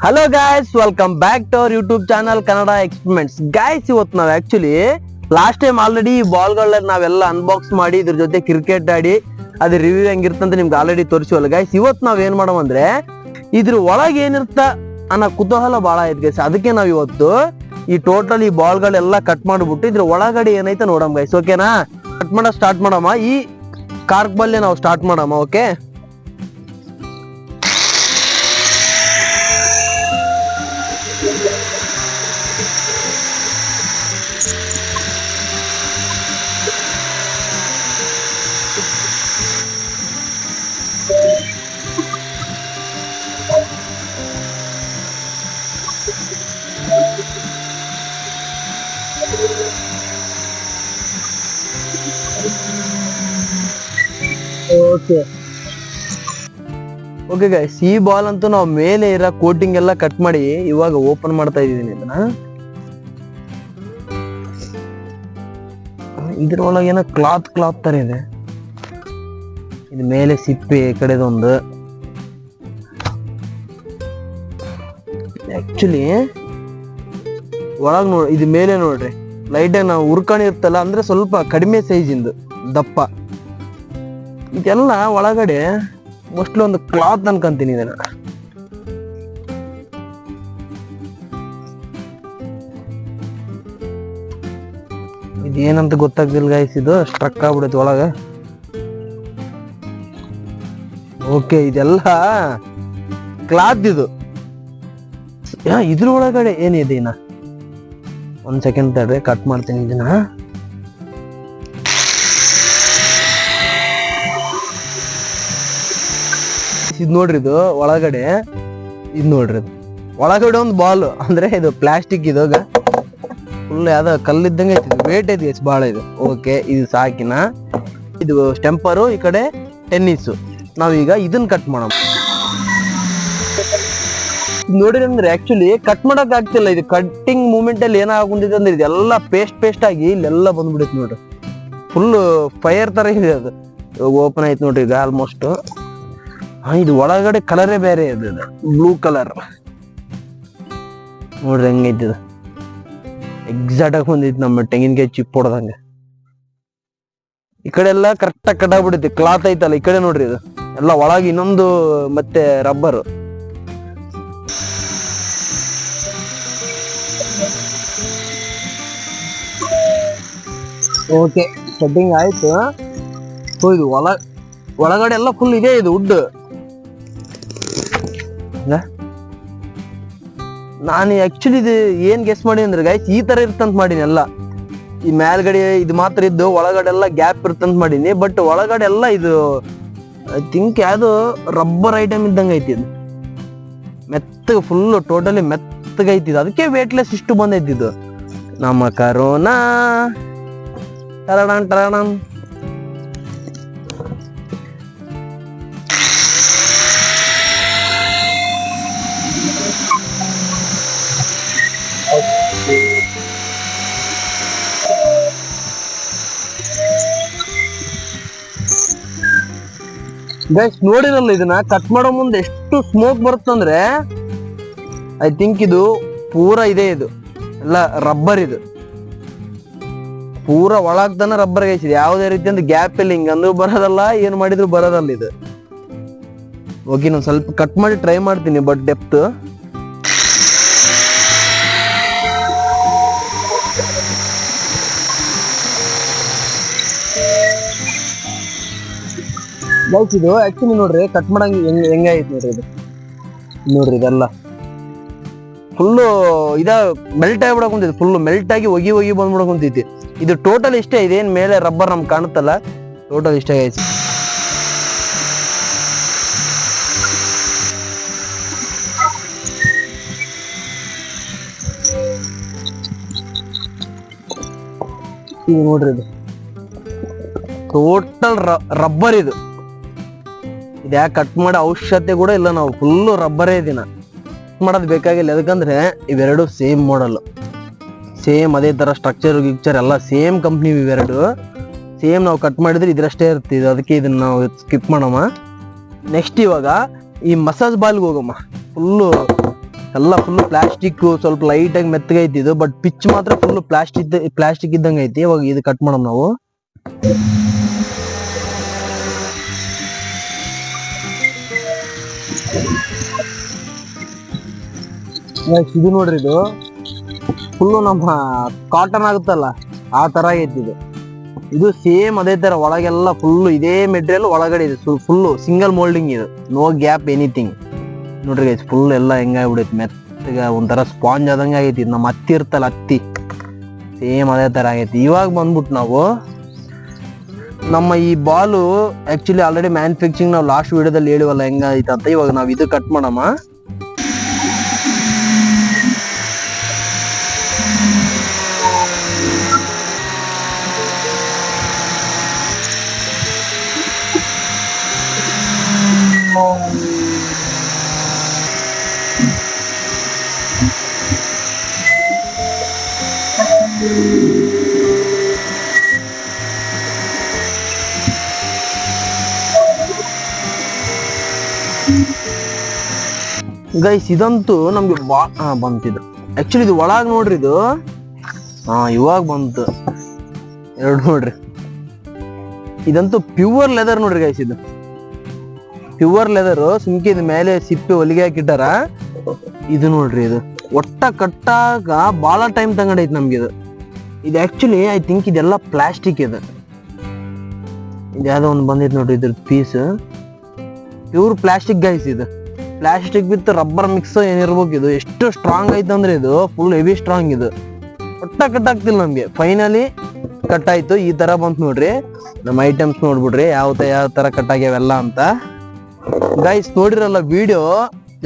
Hello guys, welcome back to our YouTube channel Kannada experiments. Guys, ಇವತ್ತು ನಾವು actually last time already ಈ ಬಾಲ್ಗಳನ್ನ ನಾವೆಲ್ಲ unbox ಮಾಡಿ ಇದ್ರ ಜೊತೆ ಕ್ರಿಕೆಟ್ ಆಡಿ ಅದ್ರ ರಿವ್ಯೂ ಹೆಂಗಿರ್ತಂತ ನಿಮ್ಗೆ ಆಲ್ರೆಡಿ ತೋರಿಸಿವಲ್ಲ ಗಾಯ್ಸ್. ಇವತ್ತು ನಾವ್ ಏನ್ ಮಾಡೋ ಅಂದ್ರೆ ಇದ್ರ ಒಳಗೆ ಏನಿರ್ತ ಅನ್ನೋ ಕುತೂಹಲ ಬಹಳ ಐತ್ ಗೈಸ್. ಅದಕ್ಕೆ ನಾವ್ ಇವತ್ತು ಈ ಟೋಟಲ್ ಈ ಬಾಲ್ಗಳೆಲ್ಲ ಕಟ್ ಮಾಡ್ಬಿಟ್ಟು ಇದ್ರ ಒಳಗಡೆ ಏನೈತೆ ನೋಡಮ್ ಗೈಸ್. ಓಕೆನಾ? ಕಟ್ ಮಾಡೋ ಸ್ಟಾರ್ಟ್ ಮಾಡಮ್ಮ. ಈ ಕಾರ್ಕ್ ಬಲ್ಲೆ ನಾವು ಸ್ಟಾರ್ಟ್ ಮಾಡಮ್ಮ. ಓಕೆ, ಓಕೆ ಗೈಸ್, ಈ ಬಾಲ್ ಅಂತೂ ನಾವು ಮೇಲೆ ಇರೋ ಕೋಟಿಂಗ್ ಎಲ್ಲ ಕಟ್ ಮಾಡಿ ಇವಾಗ ಓಪನ್ ಮಾಡ್ತಾ ಇದೀನಿ ಇದನ್ನ. ಇದ್ರೊಳಗೆ ಏನೋ ಕ್ಲಾತ್ ತರ ಇದೆ. ಇದು ಮೇಲೆ ಸಿಪ್ಪೆ ಕಡೆದೊಂದು. ಆಕ್ಚುಲಿ ಒಳಗ್ ನೋಡಿ, ಇದು ಮೇಲೆ ನೋಡ್ರಿ ಲೈಟ್ ಆಗಿ ನಾವು ಉರ್ಕಣಿ ಇರ್ತಲ್ಲ, ಅಂದ್ರೆ ಸ್ವಲ್ಪ ಕಡಿಮೆ ಸೈಜ್ ಇಂದು ದಪ್ಪ. ಇದೆಲ್ಲ ಒಳಗಡೆ ಮೋಸ್ಟ್ಲಿ ಒಂದು ಕ್ಲಾತ್ ಅನ್ಕೊಂತೀನಿ ಇದನ್ನ. ಇದೇನಂತ ಗೊತ್ತಾಗ್ತಿಲ್ಲ ಗೈಸ್, ಇದು ಸ್ಟ್ರಕ್ ಆಗ್ಬಿಡುತ್ತೆ ಒಳಗ. ಓಕೆ, ಇದೆಲ್ಲ ಕ್ಲಾತ್ ಇದು. ಇದ್ರ ಒಳಗಡೆ ಏನಿದೆ ಇನ್ನ ಒಂದ್ ಸೆಕೆಂಡ್ ತಡ್ರಿ, ಕಟ್ ಮಾಡ್ತೀನಿ ಇದನ್ನ. ಇದ್ ನೋಡ್ರಿ, ಇದು ಒಳಗಡೆ ಇದ್ ನೋಡ್ರಿ, ಇದು ಒಳಗಡೆ ಒಂದು ಬಾಲ್, ಅಂದ್ರೆ ಇದು ಪ್ಲಾಸ್ಟಿಕ್ ಇದು ಫುಲ್ ಯಾವ್ದೋ ಕಲ್ಲಿದ್ದಂಗೆ ಐತಿ. ವೇಟ್ ಐತಿ ಎಷ್ಟು ಬಾಳ ಇದು. ಓಕೆ, ಇದು ಸಾಕಿನ. ಇದು ಸ್ಟೆಂಪರು, ಈ ಕಡೆ ಟೆನ್ನಿಸ್. ನಾವೀಗ ಇದನ್ನ ಕಟ್ ಮಾಡೋಣ. ನೋಡಿರಿ ಅಂದ್ರೆ ಆಕ್ಚುಲಿ ಕಟ್ ಮಾಡಕ್ ಆಗ್ತಿಲ್ಲ. ಇದು ಕಟ್ಟಿಂಗ್ ಮೂಮೆಂಟ್ ಅಲ್ಲಿ ಏನಾಗುಂದಿದೆ ಅಂದ್ರೆ ಇದೆಲ್ಲ ಪೇಸ್ಟ್ ಆಗಿ ಇಲ್ಲೆಲ್ಲ ಬಂದ್ಬಿಡುತ್ತೆ ನೋಡ್ರಿ. ಫುಲ್ ಫೈರ್ ತರ ಇದೆ ಅದು. ಓಪನ್ ಆಯ್ತು ನೋಡ್ರಿ ಈಗ ಆಲ್ಮೋಸ್ಟ್. ಇದು ಒಳಗಡೆ ಕಲರೇ ಬೇರೆ ಇದೆ, ಬ್ಲೂ ಕಲರ್ ನೋಡ್ರಿ ಹೆಂಗೈತಿ ಇದು. ಎಕ್ಸಾಕ್ಟ್ ಆಗಿ ಬಂದೈತಿ ನಮ್ಮ ತೆಂಗಿನಕಾಯಿ ಚಿಪ್ ಹೊಡ್ದಂಗೆ. ಈ ಕಡೆ ಎಲ್ಲ ಕರೆಕ್ಟ್ ಆಗಿ ಕಟ್ ಆಗ್ಬಿಡುತ್ತೆ. ಕ್ಲಾತ್ ಐತಲ್ಲ ಈ ಕಡೆ ನೋಡ್ರಿ, ಇದು ಎಲ್ಲ ಒಳಗೆ ಇನ್ನೊಂದು ಮತ್ತೆ ರಬ್ಬರ್. ಓಕೆ, ಕಟ್ಟಿಂಗ್ ಆಯ್ತು. ಇದು ಒಳಗಡೆ ಎಲ್ಲ ಫುಲ್ ಇದೆ, ಇದು ವುಡ್. ನಾನು ಆಕ್ಚುಲಿ ಇದು ಏನ್ ಗೆಸ್ ಮಾಡಿ ಅಂದ್ರೆ ಗೈಸ್, ಈ ತರ ಇರ್ತಂತ ಮಾಡೀನಿ ಎಲ್ಲ. ಈ ಮೇಲ್ಗಡೆ ಇದು ಮಾತ್ರ ಇದ್ದು ಒಳಗಡೆ ಎಲ್ಲ ಗ್ಯಾಪ್ ಇರ್ತಂತ ಮಾಡೀನಿ. ಬಟ್ ಒಳಗಡೆ ಎಲ್ಲ ಇದು ಐ ಥಿಂಕ್ ಯಾವ್ದು ರಬ್ಬರ್ ಐಟಮ್ ಇದ್ದಂಗ ಐತಿ. ಇದು ಮೆತ್ತಗೆ ಫುಲ್ ಟೋಟಲಿ ಮೆತ್ತಗೈತಿ. ಅದಕ್ಕೆ ವೇಟ್ಲೆಸ್ ಇಷ್ಟು ಬಂದೈತಿದ್ದು. ನಮ್ಮ ಕರೋನಾ ಟರಡನ್ ಟರಡನ್. ಗೈಸ್ ನೋಡಿರಲ್ಲ, ಇದನ್ನ ಕಟ್ ಮಾಡೋ ಮುಂದೆ ಎಷ್ಟು ಸ್ಮೋಕ್ ಬರುತ್ತಂದ್ರೆ ಐ ಥಿಂಕ್ ಇದು ಪೂರಾ ಇದೆ. ಇದು ಎಲ್ಲ ರಬ್ಬರ್, ಇದು ಪೂರಾ ಒಳಗ್ತಾನ ರಬ್ಬರ್ ಗೈಸ್. ಇದು ಯಾವುದೇ ರೀತಿ ಒಂದು ಗ್ಯಾಪ್ ಇಲ್ಲ. ಹಿಂಗಂದ್ರೂ ಬರೋದಲ್ಲ, ಏನ್ ಮಾಡಿದ್ರು ಬರೋದಲ್ಲ ಇದು. ಓಕೆ, ನಾನು ಸ್ವಲ್ಪ ಕಟ್ ಮಾಡಿ ಟ್ರೈ ಮಾಡ್ತೀನಿ, ಬಟ್ ಡೆಪ್ತ್. ಗೈಸ್ ಇದು ಆಕ್ಚುಲಿ ನೋಡ್ರಿ ಕಟ್ ಮಾಡಂಗ ಹೆಂಗಾಯ್ತು ನೋಡ್ರಿ. ಇದು ನೋಡ್ರಿ, ಇದೆಲ್ಲ ಫುಲ್ಲು ಇದ ಮೆಲ್ಟ್ ಆಗಿಬಿಡಕ್ ಕುಂತೈತಿ. ಫುಲ್ ಮೆಲ್ಟ್ ಆಗಿ ಒಗಿ ಬಂದ್ಬಿಡಕ್ ಕುಂತೈತಿ. ಇದು ಟೋಟಲ್ ಇಷ್ಟೇ. ಇದೇನ್ ಮೇಲೆ ರಬ್ಬರ್ ನಮ್ಗೆ ಕಾಣುತ್ತಲ್ಲ, ಟೋಟಲ್ ಇಷ್ಟೇ ಗೈಸ್. ಇದು ನೋಡ್ರಿ, ಇದು ಟೋಟಲ್ ರಬ್ಬರ್. ಇದು ಯಾಕೆ ಕಟ್ ಮಾಡೋ ಅವಶ್ಯಕತೆ ಕೂಡ ಇಲ್ಲ. ನಾವು ಫುಲ್ಲು ರಬ್ಬರೇ ದಿನ ಕಟ್ ಮಾಡೋದು ಬೇಕಾಗಿಲ್ಲ. ಯಾಕಂದ್ರೆ ಇವೆರಡು ಸೇಮ್ ಮಾಡಲ್, ಸೇಮ್ ಅದೇ ತರ ಸ್ಟ್ರಕ್ಚರ್ ಗಿಕ್ಚರ್ ಎಲ್ಲ ಸೇಮ್ ಕಂಪ್ನಿ. ಇವೆರಡು ಸೇಮ್ ನಾವು ಕಟ್ ಮಾಡಿದ್ರೆ ಇದ್ರಷ್ಟೇ ಇರ್ತಿದೆ. ಅದಕ್ಕೆ ಇದನ್ನ ನಾವು ಸ್ಕಿಪ್ ಮಾಡಮ್ಮ. ನೆಕ್ಸ್ಟ್ ಇವಾಗ ಈ ಮಸಾಜ್ ಬಾಲ್ಗೆ ಹೋಗಮ್ಮ. ಫುಲ್ಲು ಎಲ್ಲ ಫುಲ್ ಪ್ಲಾಸ್ಟಿಕ್, ಸ್ವಲ್ಪ ಲೈಟ್ ಆಗಿ ಮೆತ್ತಗೈತಿ ಇದು, ಬಟ್ ಪಿಚ್ ಮಾತ್ರ ಫುಲ್ ಪ್ಲಾಸ್ಟಿಕ್ ಇದ್ದಂಗೆ ಐತಿ. ಇವಾಗ ಇದು ಕಟ್ ಮಾಡೋಣ ನಾವು. ಇದು ನೋಡ್ರಿ, ಇದು ಫುಲ್ಲು ನಮ್ಮ ಕಾಟನ್ ಆಗುತ್ತಲ್ಲ ಆ ತರ ಆಗೈತಿ ಇದು. ಇದು ಸೇಮ್ ಅದೇ ತರ ಒಳಗೆಲ್ಲ ಫುಲ್ ಇದೇ ಮೆಟೀರಿಯಲ್ ಒಳಗಡೆ ಇದೆ. ಫುಲ್ಲು ಸಿಂಗಲ್ ಮೋಲ್ಡಿಂಗ್ ಇದು, ನೋ ಗ್ಯಾಪ್ ಎನಿಥಿಂಗ್. ನೋಡ್ರಿ ಗೈಸ್, ಫುಲ್ ಎಲ್ಲ ಹೆಂಗಾಗ್ಬಿಡೈತಿ, ಮೆತ್ತಗ ಒಂಥರ ಸ್ಪಾಂಜ್ ಆದಂಗೆ ಆಗೈತಿ. ನಮ್ಮ ಹತ್ತಿ ಇರ್ತಲ್ಲ, ಹತ್ತಿ ಸೇಮ್ ಅದೇ ತರ ಆಗೈತಿ. ಇವಾಗ ಬಂದ್ಬಿಟ್ಟು ನಾವು ನಮ್ಮ ಈ ಬಾಲು ಆಕ್ಚುಲಿ ಆಲ್ರೆಡಿ ಮ್ಯಾನುಫ್ಯಾಕ್ಚರಿಂಗ್ ನಾವು ಲಾಸ್ಟ್ ವಿಡಿಯೋದಲ್ಲಿ ಹೇಳಿವಲ್ಲ ಹೆಂಗಾಯ್ತು ಅಂತ. ಇವಾಗ ನಾವು ಇದು ಕಟ್ ಮಾಡಮ್ಮ. ಗೈಸ್ ಇದಂತೂ ನಮ್ಗೆ ಬಂತಿದ್ದು. ಆಕ್ಚುಲಿ ಇದು ಒಳಗ್ ನೋಡ್ರಿ, ಇದು ಇವಾಗ ಬಂತು ಎರಡು ನೋಡ್ರಿ. ಇದಂತೂ ಪ್ಯೂರ್ ಲೆದರ್ ನೋಡ್ರಿ ಗೈಸ್, ಇದು ಪ್ಯೂರ್ ಲೆದರ್. ಸುಮ್ಕೆ ಇದು ಮೇಲೆ ಸಿಪ್ಪೆ ಹೊಲಿಗೆ ಹಾಕಿಟ್ಟಾರ. ಇದು ನೋಡ್ರಿ, ಇದು ಒಟ್ಟ ಕಟ್ಟಾಗ ಬಹಳ ಟೈಮ್ ತಗೊಂಡೈತಿ ನಮ್ಗೆ ಇದು. ಇದು ಆಕ್ಚುಲಿ ಐ ಥಿಂಕ್ ಇದೆಲ್ಲ ಪ್ಲಾಸ್ಟಿಕ್. ಇದು ಯಾವ್ದೋ ಒಂದು ಬಂದೈತಿ ನೋಡ್ರಿ, ಇದ್ರದ್ದು ಪೀಸ್ ಪ್ಯೂರ್ ಪ್ಲಾಸ್ಟಿಕ್ ಗೈಸ್. ಇದು ಪ್ಲಾಸ್ಟಿಕ್ ವಿತ್ ರಬ್ಬರ್ ಮಿಕ್ಸ್ ಏನಿರ್ಬೇಕು. ಇದು ಎಷ್ಟು ಸ್ಟ್ರಾಂಗ್ ಐತೆ ಅಂದ್ರೆ ಇದು ಫುಲ್ ಹೆವಿ ಸ್ಟ್ರಾಂಗ್. ಇದು ಒಟ್ಟ ಕಟ್ಟಾಗ್ತಿಲ್ಲ ನಮ್ಗೆ. ಫೈನಲಿ ಕಟ್ ಆಯ್ತು. ಈ ತರ ಬಂತು ನೋಡ್ರಿ ನಮ್ಮ ಐಟಮ್ಸ್. ನೋಡ್ಬಿಡ್ರಿ ಯಾವ ತರ ಕಟ್ ಆಗ್ಯಾವೆಲ್ಲ ಅಂತ. ಗೈಸ್ ನೋಡಿರಲ್ಲ ವಿಡಿಯೋ,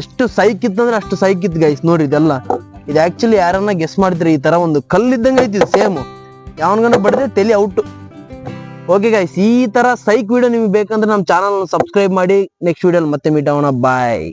ಎಷ್ಟು ಸೈಕ್ ಇತ್ತಂದ್ರೆ ಅಷ್ಟು ಸೈಕ್ ಇತ್ತು ಗೈಸ್. ನೋಡ್ರಿ ಇದೆಲ್ಲ, ಇದು ಆಕ್ಚುಲಿ ಯಾರನ್ನ ಗೆಸ್ ಮಾಡ್ತೀರಿ, ಈ ತರ ಒಂದು ಕಲ್ಲಿದ್ದಂಗೆ ಐತಿ ಸೇಮ್. ಯಾವನ್ಗನ ಬಡಿದ್ರೆ ತಲೆ ಔಟ್. ಓಕೆ ಗೈಸ್, ಈ ತರ ಸೈಕ್ ವಿಡಿಯೋ ನಿಮ್ಗೆ ಬೇಕಂದ್ರೆ ನಮ್ಮ ಚಾನಲ್ ಸಬ್ಸ್ಕ್ರೈಬ್ ಮಾಡಿ. ನೆಕ್ಸ್ಟ್ ವಿಡಿಯೋಲಿ ಮತ್ತೆ ಮೀಟ್ ಆಗೋಣ. ಬಾಯ್.